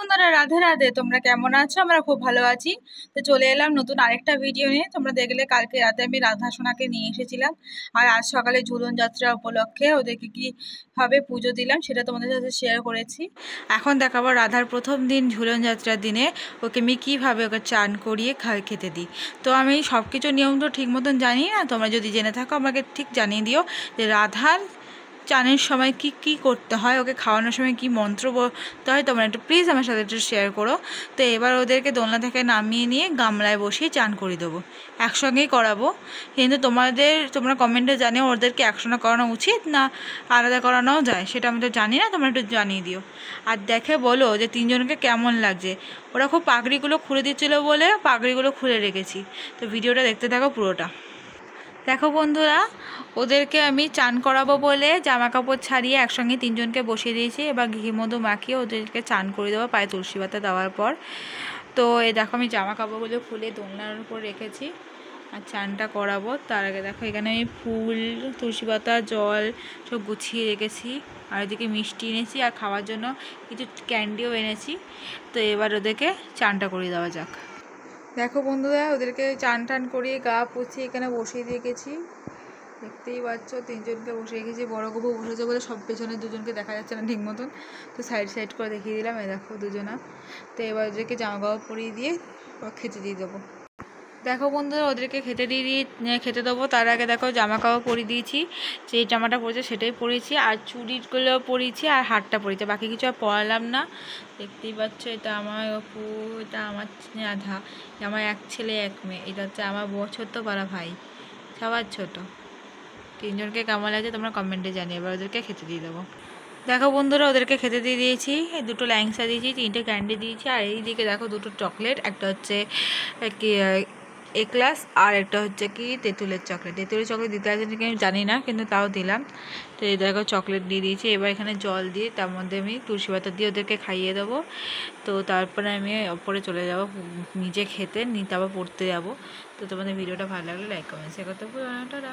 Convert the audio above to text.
বন্ধুরা, রাধে রাধে। তোমরা কেমন আছো? আমরা খুব ভালো আছি। তো চলে এলাম নতুন আরেকটা ভিডিও নিয়ে। তোমরা দেখলে কালকে রাতে আমি রাধা সোনাকে নিয়ে এসেছিলাম, আর আজ সকালে ঝুলন যাত্রা উপলক্ষে ওদেরকে কিভাবে পুজো দিলাম সেটা তোমাদের সাথে শেয়ার করেছি। এখন দেখাবো রাধার প্রথম দিন ঝুলন যাত্রার দিনে ওকে আমি কীভাবে ওকে চান করিয়ে খেতে দিই। তো আমি সব কিছু নিয়ম তো ঠিক মতন জানি না, তোমরা যদি জেনে থাকো আমাকে ঠিক জানিয়ে দিও যে রাধার চানের সময় কি কি করতে হয়, ওকে খাওয়ানোর সময় কি মন্ত্র বলতে হয়, তোমরা একটু প্লিজ আমার সাথে একটু শেয়ার করো। তো এবার ওদেরকে দোলনা থেকে নামিয়ে নিয়ে গামলায় বসিয়ে চান করিয়ে দেবো, একসঙ্গেই করাবো। কিন্তু তোমরা কমেন্টে জানিও ওদেরকে একসঙ্গে করানো উচিত না আলাদা করানোও যায়, সেটা আমি তো জানি না, তোমরা একটু জানিয়ে দিও। আর দেখে বলো যে তিনজনকে কেমন লাগছে। ওরা খুব পাগড়িগুলো খুলে দিচ্ছিলো বলে পাগড়িগুলো খুলে রেখেছি। তো ভিডিওটা দেখতে থাকো পুরোটা। দেখো বন্ধুরা, ওদেরকে আমি চান করাবো বলে জামা কাপড় ছাড়িয়ে একসঙ্গে তিনজনকে বসিয়ে দিয়েছি। এবার ঘি মধু মাখিয়ে ওদেরকে চান করে দেবো পায়ে তুলসী পাতা দেওয়ার পর। তো এই দেখো আমি জামা কাপড়গুলো খুলে দোলনার উপর রেখেছি আর চানটা করাবো। তার আগে দেখো এখানে আমি ফুল, তুলসী পাতা, জল সব গুছিয়ে রেখেছি, আর এদিকে মিষ্টি এনেছি আর খাওয়ার জন্য কিছু ক্যান্ডিও এনেছি। তো এবার ওদেরকে চানটা করিয়ে দেওয়া যাক। দেখো বন্ধুরা, ওদেরকে চান টান করিয়ে গা পুছিয়ে এখানে বসিয়ে রেখেছি। দেখতেই পাচ্ছ তিনজনকে বসে রেখেছি। বড় গবু বসেছে বলে সব পেছনে দুজনকে দেখা যাচ্ছে না ঠিক মতন, তো সাইড সাইড করে দেখিয়ে দিলাম। এই দেখো দুজনা। তো এবার ওদেরকে জামা কাপড় পরিয়ে দিয়ে খেতে দিয়ে দেবো। দেখো বন্ধুরা, ওদেরকে খেতে দেবো। তার আগে দেখো জামা কাপড় পরিয়ে দিয়েছি, যে জামাটা পরেছে সেটাই পরিয়েছি, আর চুড়িগুলো পরিয়েছি আর হারটা পরিয়েছি, বাকি কিছু আর পরালাম না। দেখতেই পাচ্ছ এটা আমার অপু, এটা আমার রাধা, আমার এক ছেলে এক মেয়ে, এটা হচ্ছে আমার ছোট্ট পাড়া ভাই, সবার ছোট। তিনজনকে কেমন লাগছে তোমরা কমেন্টে জানিয়ে। এবার ওদেরকে খেতে দিয়ে দেবো। দেখো বন্ধুরা, ওদেরকে খেতে দিয়ে দিয়েছি। দুটো ল্যাংসা দিয়েছি, তিনটে ক্যান্ডি দিয়েছি, আর এইদিকে দেখো দুটো চকলেট, একটা হচ্ছে কি এক্লাস, আর একটা হচ্ছে কি তেঁতুলের চকলেট। তেঁতুলের চকলেট দিতে আছে নাকি আমি জানি না, কিন্তু তাও দিলাম। তো এই দেখো চকলেট দিয়ে দিয়েছি। এবার এখানে জল দিয়ে তার মধ্যে আমি তুলসী পাতা দিয়ে ওদেরকে খাইয়ে দেবো। তো তারপরে আমি ওপরে চলে যাব নিজে খেতে, নিতে আবার পড়তে যাবো। তো তোমাদের ভিডিওটা ভালো লাগলে লাইক কমেন্ট শেয়ার করতে ভুলো না। টাটা।